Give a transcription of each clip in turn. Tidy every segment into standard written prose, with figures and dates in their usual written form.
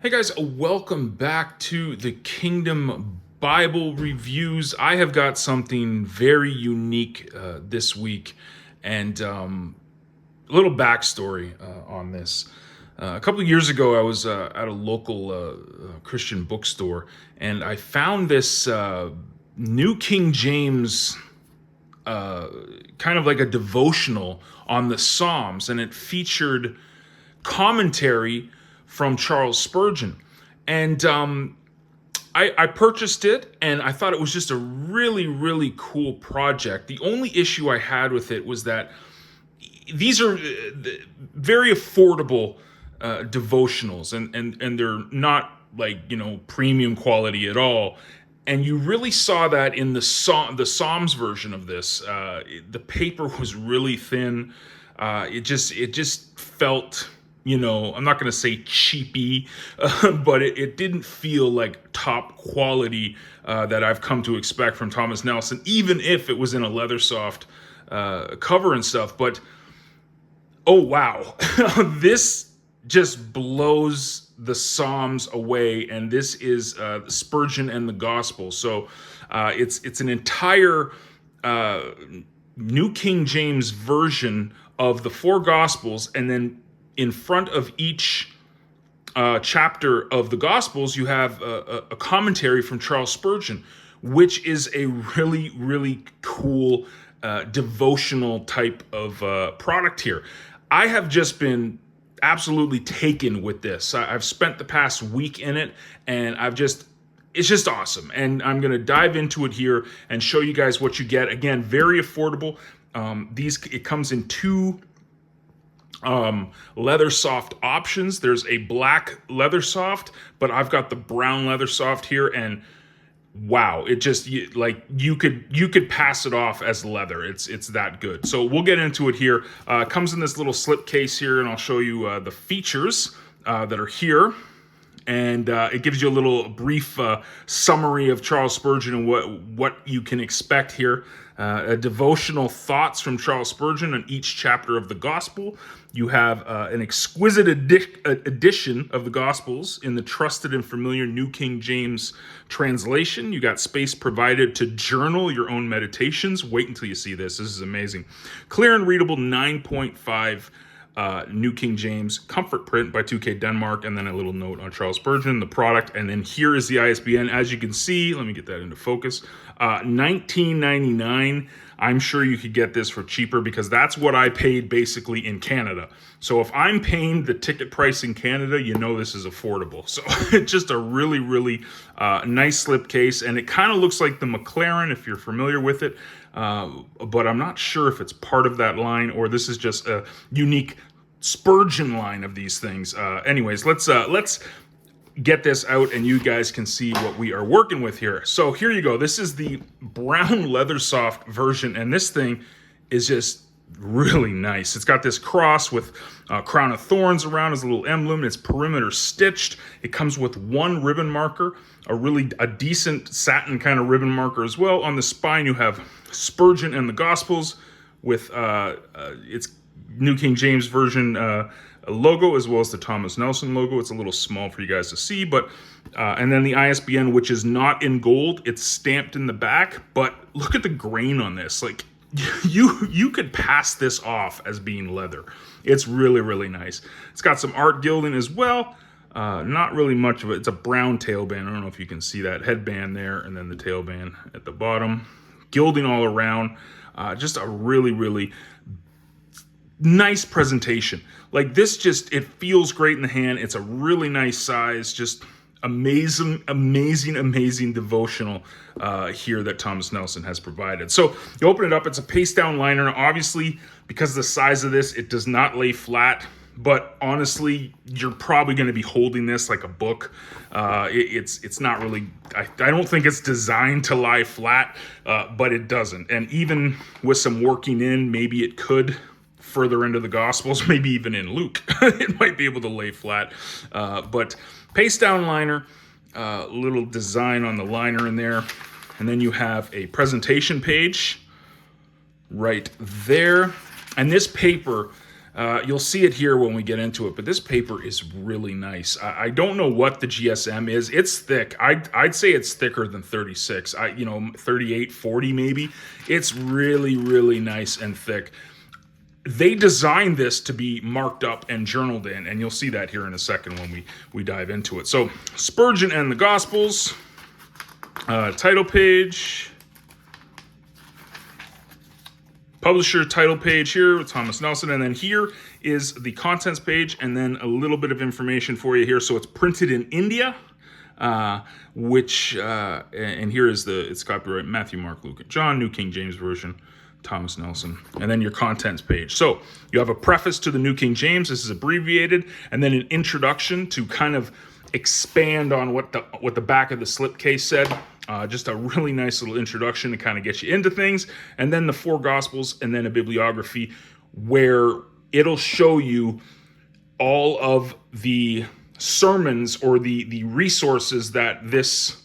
Hey guys, welcome back to the Kingdom Bible Reviews. I have got something very unique this week, and a little backstory on this. A couple of years ago, I was at a local Christian bookstore, and I found this New King James kind of like a devotional on the Psalms, and it featured commentary from Charles Spurgeon. And I purchased it, and I thought it was just a really, really cool project. The only issue I had with it was that these are very affordable devotionals, and they're not like, premium quality at all. And you really saw that in the Psalms version of this. The paper was really thin. It just felt, I'm not going to say cheapy, but it didn't feel like top quality that I've come to expect from Thomas Nelson, even if it was in a leathersoft cover and stuff. But, oh, wow, this just blows the Psalms away, and this is Spurgeon and the Gospel. So it's an entire New King James version of the four Gospels, and then in front of each chapter of the Gospels, you have a commentary from Charles Spurgeon, which is a really, really cool devotional type of product here. I have just been absolutely taken with this. I've spent the past week in it, and it's just awesome. And I'm going to dive into it here and show you guys what you get. Again, very affordable. It comes in two leather soft options. There's a black leather soft, but I've got the brown leather soft here, and wow, it just you could pass it off as leather. It's that good. So we'll get into it here. It comes in this little slip case here, and I'll show you the features that are here. And it gives you a little brief summary of Charles Spurgeon and what you can expect here. A devotional thoughts from Charles Spurgeon on each chapter of the Gospel. You have an exquisite edition of the Gospels in the trusted and familiar New King James translation. You got space provided to journal your own meditations. Wait until you see this. This is amazing. Clear and readable 9.5 New King James comfort print by 2K Denmark, and then a little note on Charles Spurgeon, the product. And then here is the ISBN. As you can see, let me get that into focus. $19.99. I'm sure you could get this for cheaper, because that's what I paid basically in Canada. So if I'm paying the ticket price in Canada, this is affordable. So it's just a really, really nice slipcase, and it kind of looks like the McLaren, if you're familiar with it. But I'm not sure if it's part of that line or this is just a unique Spurgeon line of these things. Anyways, let's get this out and you guys can see what we are working with here. So here you go. This is the brown leather soft version, and this thing is just really nice. It's got this cross with a crown of thorns around as a little emblem. It's perimeter stitched. It comes with one ribbon marker, a decent satin kind of ribbon marker as well. On the spine, you have Spurgeon and the Gospels with its New King James version logo, as well as the Thomas Nelson logo. It's a little small for you guys to see, but and then the ISBN, which is not in gold. It's stamped in the back, but look at the grain on this. Like, you could pass this off as being leather. It's really, really nice. It's got some art gilding as well. Not really much of it. It's a brown tailband. I don't know if you can see that headband there, and then the tailband at the bottom. Gilding all around. Just a really, really nice presentation. Like, this it feels great in the hand. It's a really nice size. Just amazing devotional here that Thomas Nelson has provided. So you open it up. It's a paste down liner. Obviously, because of the size of this, it does not lay flat. But honestly, you're probably going to be holding this like a book. It's not really, I don't think it's designed to lie flat, but it doesn't. And even with some working in, maybe it could further into the Gospels, maybe even in Luke, it might be able to lay flat. But paste down liner, little design on the liner in there. And then you have a presentation page right there. And this paper, You'll see it here when we get into it, but this paper is really nice. I don't know what the GSM is. It's thick. I'd say it's thicker than 36. 38, 40 maybe. It's really, really nice and thick. They designed this to be marked up and journaled in, and you'll see that here in a second when we dive into it. So, Spurgeon and the Gospels, title page, publisher title page here with Thomas Nelson, and then here is the contents page, and then a little bit of information for you here. So it's printed in India, and here is it's copyright Matthew, Mark, Luke, and John, New King James Version, Thomas Nelson, and then your contents page. So you have a preface to the New King James. This is abbreviated, and then an introduction to kind of expand on what the back of the slipcase said. Just a really nice little introduction to kind of get you into things, and then the 4 Gospels, and then a bibliography where it'll show you all of the sermons or the resources that this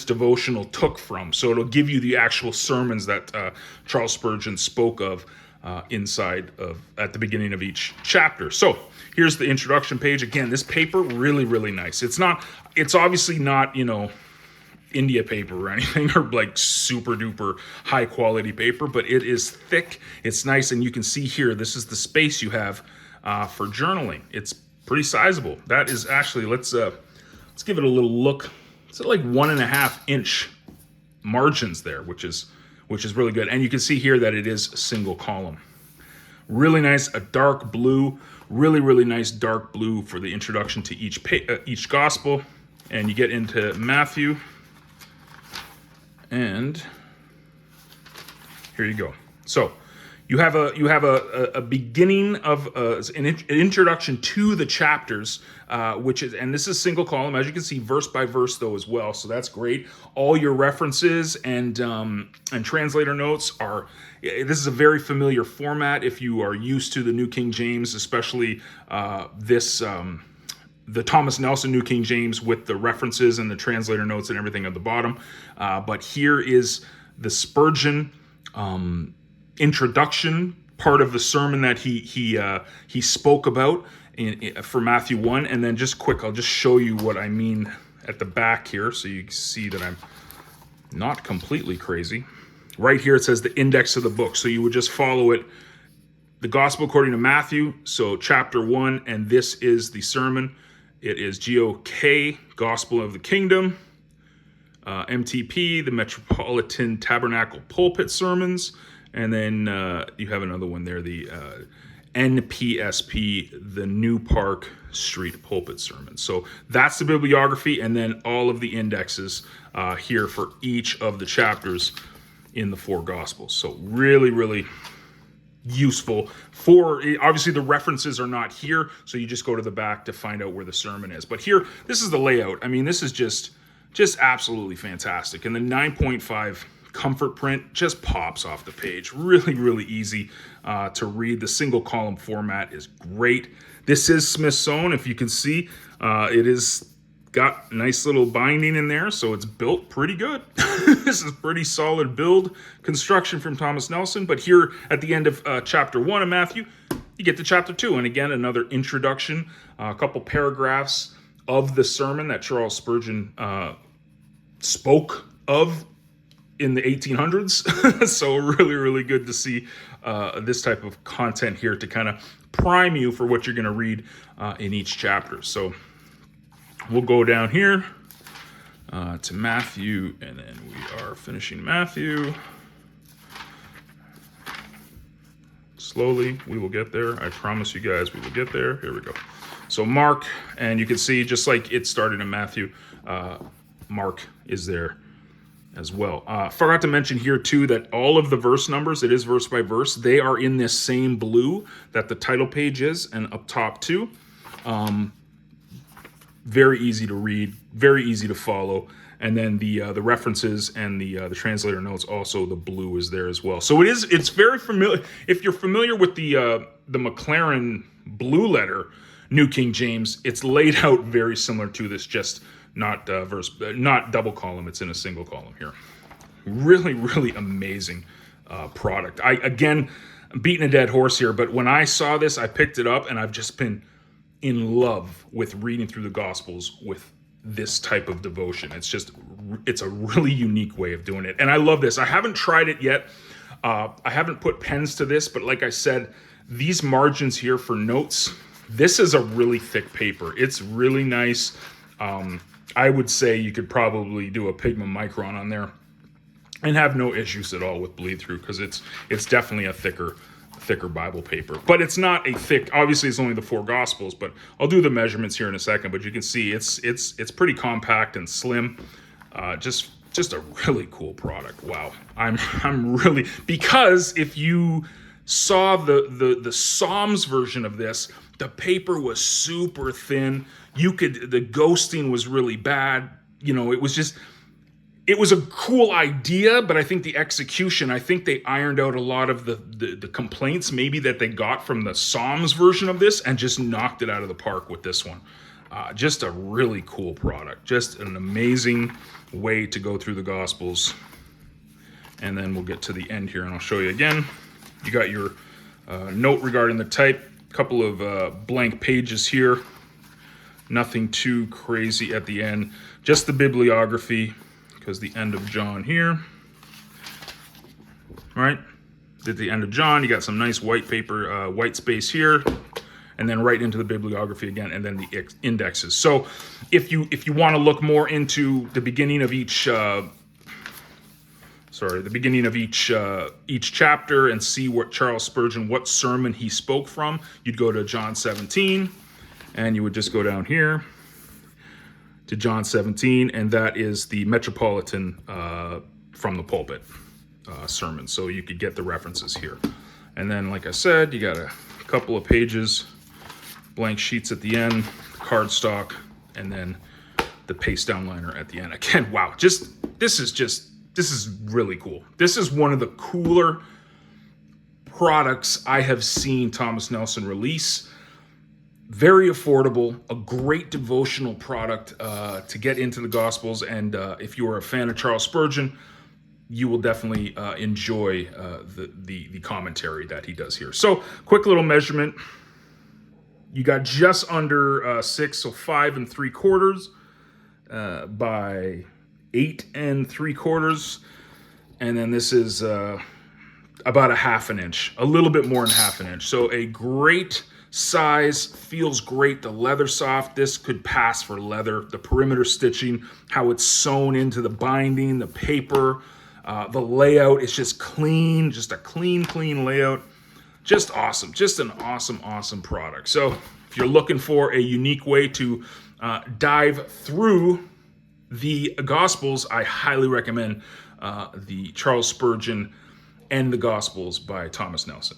devotional took from. So it'll give you the actual sermons that Charles Spurgeon spoke of at the beginning of each chapter. So here's the introduction page. Again, this paper really, really nice. It's obviously not, India paper or anything, or like super duper high quality paper, but it is thick, it's nice, and you can see here, this is the space you have for journaling. It's pretty sizable. That is actually, let's give it a little look. It's like 1.5 inch margins there, which is really good. And you can see here that it is single column. Really nice, a dark blue, really, really nice dark blue for the introduction to each gospel. And you get into Matthew, and here you go. So you have a beginning of an introduction to the chapters, and this is single column, as you can see, verse by verse though as well. So that's great. All your references and translator notes are. This is a very familiar format if you are used to the New King James, especially the Thomas Nelson New King James with the references and the translator notes and everything at the bottom. But here is the Spurgeon introduction part of the sermon that he spoke about for Matthew 1. And then just quick, I'll just show you what I mean at the back here so you can see that I'm not completely crazy. Right here it says the index of the book. So you would just follow it. The Gospel according to Matthew, so chapter 1, and this is the sermon. It is GOK, Gospel of the Kingdom, MTP, the Metropolitan Tabernacle Pulpit Sermons, and then you have another one there, the NPSP, the New Park Street Pulpit Sermons. So that's the bibliography, and then all of the indexes here for each of the chapters in the 4 Gospels. So really, really useful for, obviously the references are not here, so you just go to the back to find out where the sermon is. But here, this is the layout. I mean, this is just absolutely fantastic. And the 9.5 comfort print just pops off the page. Really, really easy to read. The single column format is great. This is Smith's Own, if you can see. It is got nice little binding in there, so it's built pretty good. This is pretty solid build construction from Thomas Nelson. But here at the end of chapter 1 of Matthew, you get to chapter 2. And again, another introduction, a couple paragraphs of the sermon that Charles Spurgeon spoke of in the 1800s. So really, really good to see this type of content here to kind of prime you for what you're going to read in each chapter. So we'll go down here to Matthew, and then we are finishing Matthew. Slowly, we will get there. I promise you guys we will get there. Here we go. So Mark, and you can see just like it started in Matthew, Mark is there as well. Forgot to mention here too that all of the verse numbers, it is verse by verse, they are in this same blue that the title page is, and up top too. Very easy to read, very easy to follow, and then the references and the translator notes, also the blue is there as well. So it's very familiar. If you're familiar with the McLaren blue letter New King James, it's laid out very similar to this, just not double column. It's in a single column here. Really, really amazing product. I'm beating a dead horse here, but when I saw this, I picked it up and I've just been in love with reading through the Gospels with this type of devotion. It's a really unique way of doing it. And I love this. I haven't tried it yet. I haven't put pens to this, but like I said, these margins here for notes, this is a really thick paper. It's really nice. I would say you could probably do a Pigma Micron on there and have no issues at all with bleed through, because it's definitely a thicker Bible paper. But it's not a thick, obviously it's only the 4 Gospels, but I'll do the measurements here in a second, but you can see it's pretty compact and slim. Just a really cool product. Wow. I'm really, because if you saw the Psalms version of this, the paper was super thin. The ghosting was really bad. It was a cool idea, but I think the execution, I think they ironed out a lot of the complaints maybe that they got from the Psalms version of this and just knocked it out of the park with this one. Just a really cool product. Just an amazing way to go through the Gospels. And then we'll get to the end here and I'll show you again. You got your note regarding the type, couple of blank pages here. Nothing too crazy at the end. Just the bibliography, because the end of John here. All right, at the end of John, you got some nice white paper, white space here, and then right into the bibliography again, and then the indexes. So if you want to look more into the beginning of each each chapter and see what Charles Spurgeon, what sermon he spoke from, you'd go to John 17, and you would just go down here to John 17, and that is the Metropolitan from the pulpit sermon. So you could get the references here. And then, like I said, you got a couple of pages, blank sheets at the end, cardstock, and then the paste down liner at the end. Again, wow, this is really cool. This is one of the cooler products I have seen Thomas Nelson release. Very affordable, a great devotional product to get into the Gospels. And if you are a fan of Charles Spurgeon, you will definitely enjoy the commentary that he does here. So, quick little measurement. You got just under 6, so 5 3/4 by 8 3/4. And then this is about a 1/2 inch, a little bit more than 1/2 inch. So a great size, feels great. The leathersoft, this could pass for leather. The perimeter stitching, how it's sewn into the binding, the paper, the layout is just clean, just a clean layout. Just awesome, just an awesome product. So if you're looking for a unique way to dive through the Gospels, I highly recommend the Charles Spurgeon and the Gospels by Thomas Nelson.